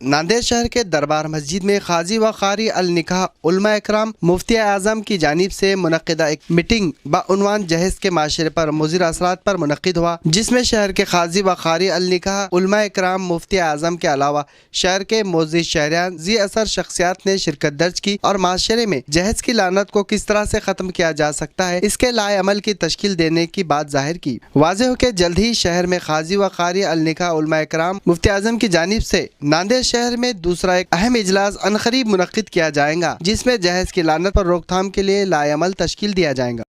नांदेड़ शहर के दरबार मस्जिद में खाजी व कारी अल निकाह उलमा इकराम मुफ्ती आज़म की जानिब से मुनक़िदा एक मीटिंग बउनवान जहेज़ के माशरे पर मुज़िर असरात पर मुनक़िद हुआ, जिसमें शहर के खाजी व कारी अल निकाह उलमा इकराम मुफ्ती आज़म के अलावा शहर के मोअज़्ज़िज़ शहरियान ज़ी असर शख्सियात ने शिरकत दर्ज की और माशरे में जहेज़ की लानत को किस तरह से ख़त्म किया जा सकता है इसके लाए अमल की तश्कील देने की बात जाहिर की। वाज़ेह हो कि जल्द ही शहर में खाजी व कारी अल निकाह उलमा इकराम मुफ्ती आज़म की जानिब से नांदेड़ शहर में दूसरा एक अहम इजलास अनकरीब मुनक़िद किया जाएगा, जिसमें जहेज़ की लानत पर रोकथाम के लिए लाएअमल तश्कील दिया जाएगा।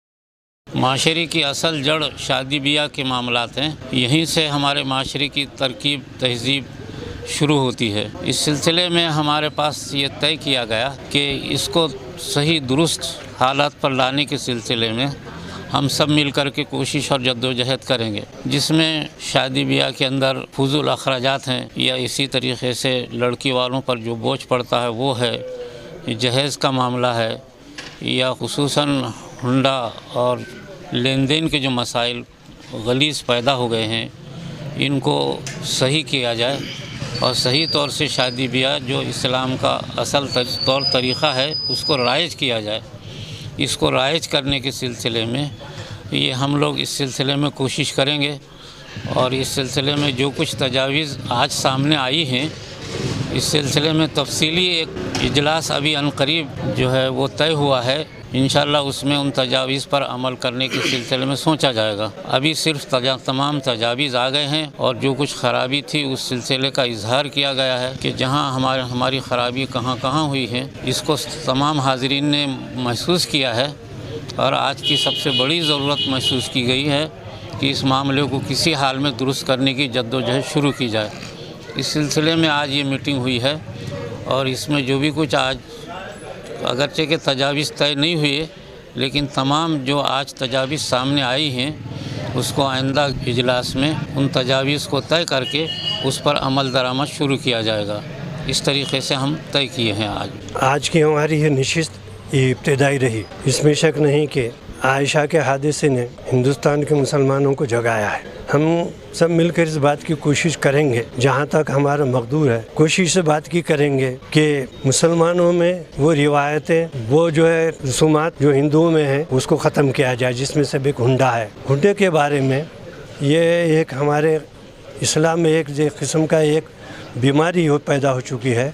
माशरे की असल जड़ शादी ब्याह के मामलात हैं। यहीं से हमारे माशरे की तरकीब तहज़ीब शुरू होती है। इस सिलसिले में हमारे पास ये तय किया गया कि इसको सही दुरुस्त हालात पर लाने के सिलसिले में हम सब मिल कर के कोशिश और जद्दोजहद करेंगे, जिसमें शादी ब्याह के अंदर फुज़ूल अखराजात हैं या इसी तरीक़े से लड़की वालों पर जो बोझ पड़ता है वो है, जहेज़ का मामला है या ख़ुसूसन हुंडा और लेन देन के जो मसाइल गलीज़ पैदा हो गए हैं, इनको सही किया जाए और सही तौर से शादी ब्याह जो इस्लाम का असल तौर तरीक़ा है उसको राइज किया जाए। इसको राइज करने के सिलसिले में ये हम लोग इस सिलसिले में कोशिश करेंगे और इस सिलसिले में जो कुछ तजावीज़ आज सामने आई हैं, इस सिलसिले में तफसीली एक इजलास अभी अनकरीब जो है वो तय हुआ है। इंशाअल्लाह उसमें उन तजावीज़ पर अमल करने के सिलसिले में सोचा जाएगा। अभी सिर्फ तमाम तजावीज़ आ गए हैं और जो कुछ ख़राबी थी उस सिलसिले का इजहार किया गया है कि जहां हमारी ख़राबी कहां हुई है इसको तमाम हाज़रीन ने महसूस किया है और आज की सबसे बड़ी ज़रूरत महसूस की गई है कि इस मामले को किसी हाल में दुरुस्त करने की जद्दोजहद शुरू की जाए। इस सिलसिले में आज ये मीटिंग हुई है और इसमें जो भी कुछ आज अगरचे के तजावीज़ तय नहीं हुए, लेकिन तमाम जो आज तजावीज़ सामने आई हैं उसको आइंदा इजलास में उन तजावीज़ को तय करके उस पर अमल दरामद शुरू किया जाएगा। इस तरीक़े से हम तय किए हैं। आज की हमारी ये नशिस्त ये इब्तिदाई रही। इसमें शक नहीं कि आयशा के हादसे ने हिंदुस्तान के मुसलमानों को जगाया है। हम सब मिलकर इस बात की कोशिश करेंगे, जहाँ तक हमारा मकदूर है कोशिश से बात की करेंगे कि मुसलमानों में वो रिवायतें, वो जो है रसूमात जो हिंदुओं में है उसको ख़त्म किया जाए, जिसमें से एक हुंडा है। हुंडे के बारे में ये एक हमारे इस्लाम में एक किस्म का एक बीमारी पैदा हो चुकी है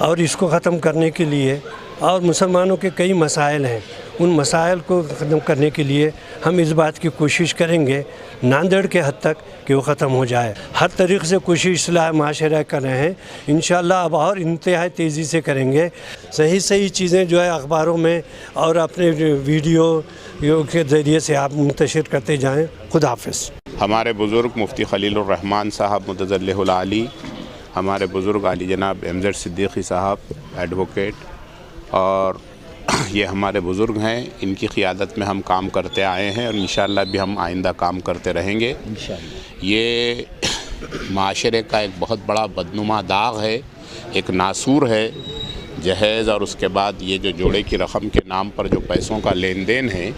और इसको ख़त्म करने के लिए और मुसलमानों के कई मसाइल हैं, उन मसाइल को ख़त्म करने के लिए हम इस बात की कोशिश करेंगे नांदेड़ के हद तक कि वो ख़त्म हो जाए। हर तरीक़े से कोशिश इस्लाह माशरा कर रहे हैं। इंशाअल्लाह अब और इंतहाई तेज़ी से करेंगे। सही चीज़ें जो है अखबारों में और अपने वीडियो के ज़रिए से आप मुंतशिर करते जाएँ। खुदा हाफ़िज़। हमारे बुज़ुर्ग मुफ्ती खलीलुर रहमान साहब मुतज़ल्लिहुल आली, हमारे बुज़ुर्ग आली जनाब एमज़ेड सिद्दीक़ी साहब एडवोकेट, और ये हमारे बुज़ुर्ग हैं, इनकी क़ियादत में हम काम करते आए हैं और इंशाअल्लाह भी हम आइंदा काम करते रहेंगे। ये माशरे का एक बहुत बड़ा बदनुमा दाग है, एक नासूर है। जहेज़ और उसके बाद ये जो जोड़े की रकम के नाम पर जो पैसों का लेन देन है,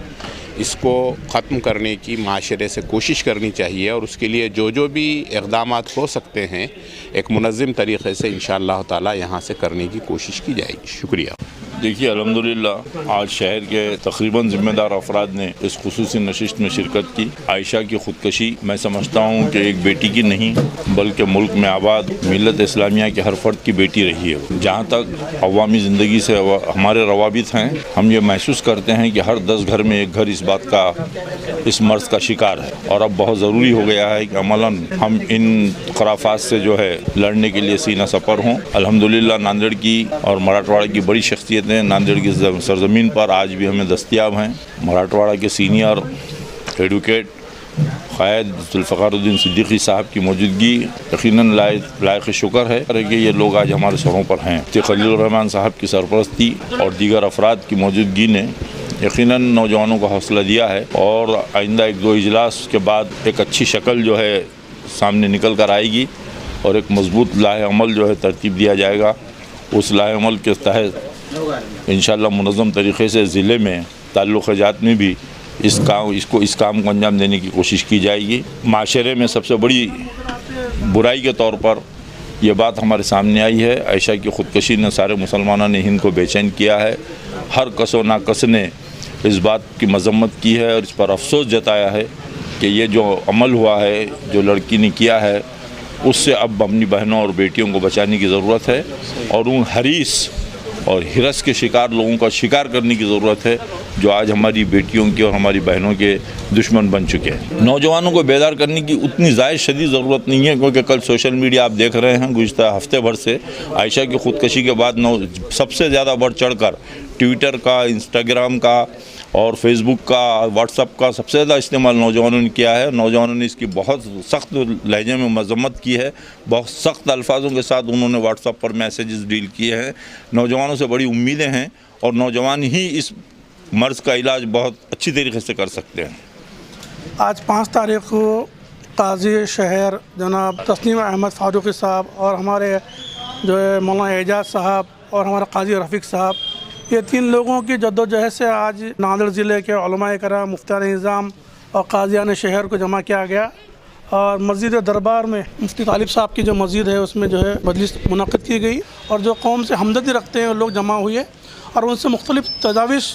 इसको ख़त्म करने की माशरे से कोशिश करनी चाहिए और उसके लिए जो भी इक़दामात हो सकते हैं एक मुनज़्ज़म तरीक़े से इंशाअल्लाह ताला यहाँ से करने की कोशिश की जाएगी। शुक्रिया। देखिए अल्हम्दुलिल्लाह आज शहर के तकरीबन ज़िम्मेदार अफराद ने इस खुसूसी नशिस्त में शिरकत की। आयशा की ख़ुदकशी मैं समझता हूँ कि एक बेटी की नहीं बल्कि मुल्क में आबाद मिल्लत इस्लामिया के हर फर्द की बेटी रही है। जहाँ तक अवामी ज़िंदगी से हमारे रवाबित हैं, हम ये महसूस करते हैं कि हर 10 घर में एक घर इस बात का, इस मर्ज़ का शिकार है और अब बहुत ज़रूरी हो गया है कि अमलन हम इन खराफात से जो है लड़ने के लिए सीना सपर हों। अल्हम्दुलिल्लाह नांदेड़ की और मराठवाड़ा की बड़ी शख्सियतें नांदेड़ की सरजमीन पर आज भी हमें दस्तयाब हैं। मराठवाड़ा के सीनियर एडवोकेट क़ायद ज़ुल्फ़िक़ारुद्दीन सिद्दीक़ी साहब की मौजूदगी यकीनन लायक शुक्र है कि ये लोग आज हमारे सरों पर हैं। खलीलुर रहमान साहब की सरपरस्ती और दीगर अफराद की मौजूदगी ने यकीनन नौजवानों को हौसला दिया है और आइंदा 1-2 इजलास के बाद एक अच्छी शक्ल जो है सामने निकल कर आएगी और एक मजबूत लाहे अमल जो है तरतीब दिया जाएगा। उस लाहे अमल के तहत इंशाअल्लाह मुनज़्ज़म तरीक़े से ज़िले में ताल्लुक़ात में भी इस काम को अंजाम देने की कोशिश की जाएगी। माशरे में सबसे बड़ी बुराई के तौर पर ये बात हमारे सामने आई है। आयशा की ख़ुदकशी ने सारे मुसलमानों ने हिंद को बेचैन किया है। हर कस व नाकस ने इस बात की मजम्मत की है और इस पर अफसोस जताया है कि ये जो अमल हुआ है, जो लड़की ने किया है, उससे अब अपनी बहनों और बेटियों को बचाने की ज़रूरत है और उन हरीस और हिरस के शिकार लोगों का शिकार करने की ज़रूरत है जो आज हमारी बेटियों की और हमारी बहनों के दुश्मन बन चुके हैं। नौजवानों को बेदार करने की उतनी ज़ायद शदीद ज़रूरत नहीं है, क्योंकि कल सोशल मीडिया आप देख रहे हैं गुज़िश्ता हफ्ते भर से आयशा की ख़ुदकशी के बाद सबसे ज़्यादा बढ़ चढ़ कर ट्विटर का, इंस्टाग्राम का और फेसबुक का, व्हाट्सअप का सबसे ज़्यादा इस्तेमाल नौजवानों ने किया है। नौजवानों ने इसकी बहुत सख्त लहजे में मजम्मत की है, बहुत सख्त अल्फाजों के साथ उन्होंने व्हाट्सअप पर मैसेजेस डील किए हैं। नौजवानों से बड़ी उम्मीदें हैं और नौजवान ही इस मर्ज़ का इलाज बहुत अच्छी तरीके से कर सकते हैं। आज 5 तारीख को काजी शहर जनाब तस्नीम अहमद फारूकी साहब और हमारे जो है मौलाना एजाज साहब और हमारा काजी रफ़ीक साहब, ये 3 लोगों की जद्दोजहद से आज नांदेड़ ज़िले के उलमाए कराम, मुफ्तियान निज़ाम और काजियान शहर को जमा किया गया और मस्जिद दरबार में मुफ्ती तालिब साहब की जो मस्जिद है उसमें जो है मजलिस मुनक़्क़िद की गई और जो कौम से हमदर्दी रखते हैं वो लोग जमा हुए और उनसे मुख्तलिफ़ तजावीज़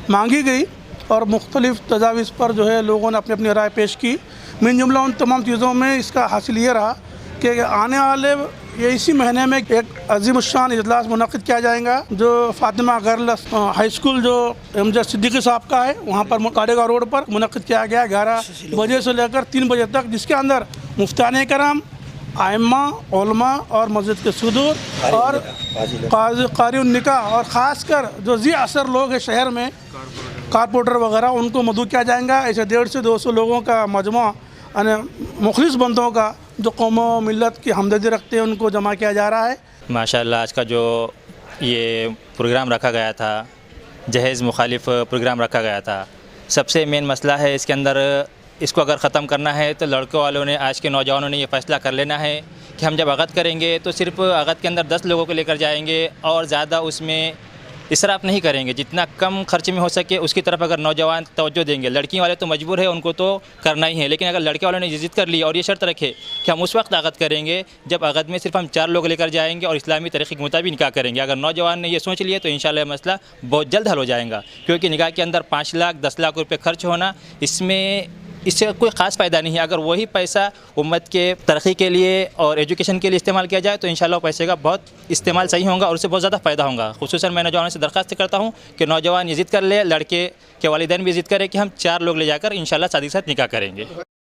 मांगी गई और मुख्तलिफ़ तजावीज़ पर जो है लोगों ने अपनी अपनी राय पेश की। मिन जुमला उन तमाम चीज़ों में इसका हासिल ये रहा कि आने वाले ये इसी महीने में एक अज़ीमुश्शान इजलास मुनक़्क़िद किया जाएगा जो फ़ातिमा गर्ल्स हाई स्कूल जो एमजेड सिद्दीकी साहब का है वहाँ पर कारेगांव रोड पर मुनक़्क़िद किया गया 11 बजे से लेकर 3 बजे तक, जिसके अंदर मुफ्तियान कराम, आइम्मा, उलमा और मस्जिद के सदूर और कारी निकाह और ख़ास कर जो ज़ी असर लोग हैं शहर में, कारपोरेटर वगैरह, उनको मदऊ किया जाएगा। ऐसे 150 से 200 लोगों का मजमा यानी मुखलिस बंदों का जो कौम व मिल्लत की हमदर्दी रखते हैं उनको जमा किया जा रहा है। माशाअल्लाह आज का जो ये प्रोग्राम रखा गया था, जहेज़ मुखालिफ प्रोग्राम रखा गया था, सबसे मेन मसला है इसके अंदर, इसको अगर ख़त्म करना है तो लड़कों वालों ने, आज के नौजवानों ने ये फ़ैसला कर लेना है कि हम जब अक़द करेंगे तो सिर्फ़ अक़द के अंदर 10 लोगों को लेकर जाएंगे और ज़्यादा उसमें इसराफ़ नहीं करेंगे। जितना कम खर्च में हो सके उसकी तरफ अगर नौजवान तवज्जो देंगे, लड़की वाले तो मजबूर है, उनको तो करना ही है, लेकिन अगर लड़के वालों ने जिद कर ली और ये शर्त रखे कि हम उस वक्त अक़द करेंगे जब अक़द में सिर्फ हम 4 लोग लेकर जाएंगे और इस्लामी तरीक़े के मुताबिक निकाह करेंगे, अगर नौजवान ने ये सोच लिया तो इंशाअल्लाह मसला बहुत जल्द हल हो जाएगा। क्योंकि निकाह के अंदर 5 लाख 10 लाख रुपये खर्च होना, इससे कोई ख़ास फ़ायदा नहीं है। अगर वही पैसा उम्मत के तरक्की के लिए और एजुकेशन के लिए इस्तेमाल किया जाए तो इंशाअल्लाह पैसे का बहुत इस्तेमाल सही होगा और उससे बहुत ज़्यादा फ़ायदा होगा। खुसूसन मैं नौजवानों से दरख्वास्त करता हूँ कि नौजवान ये ज़िद कर ले, लड़के के वालिदैन भी ज़िद करें कि हम 4 लोग ले जाकर इंशाअल्लाह शादी के साथ निकाह करेंगे।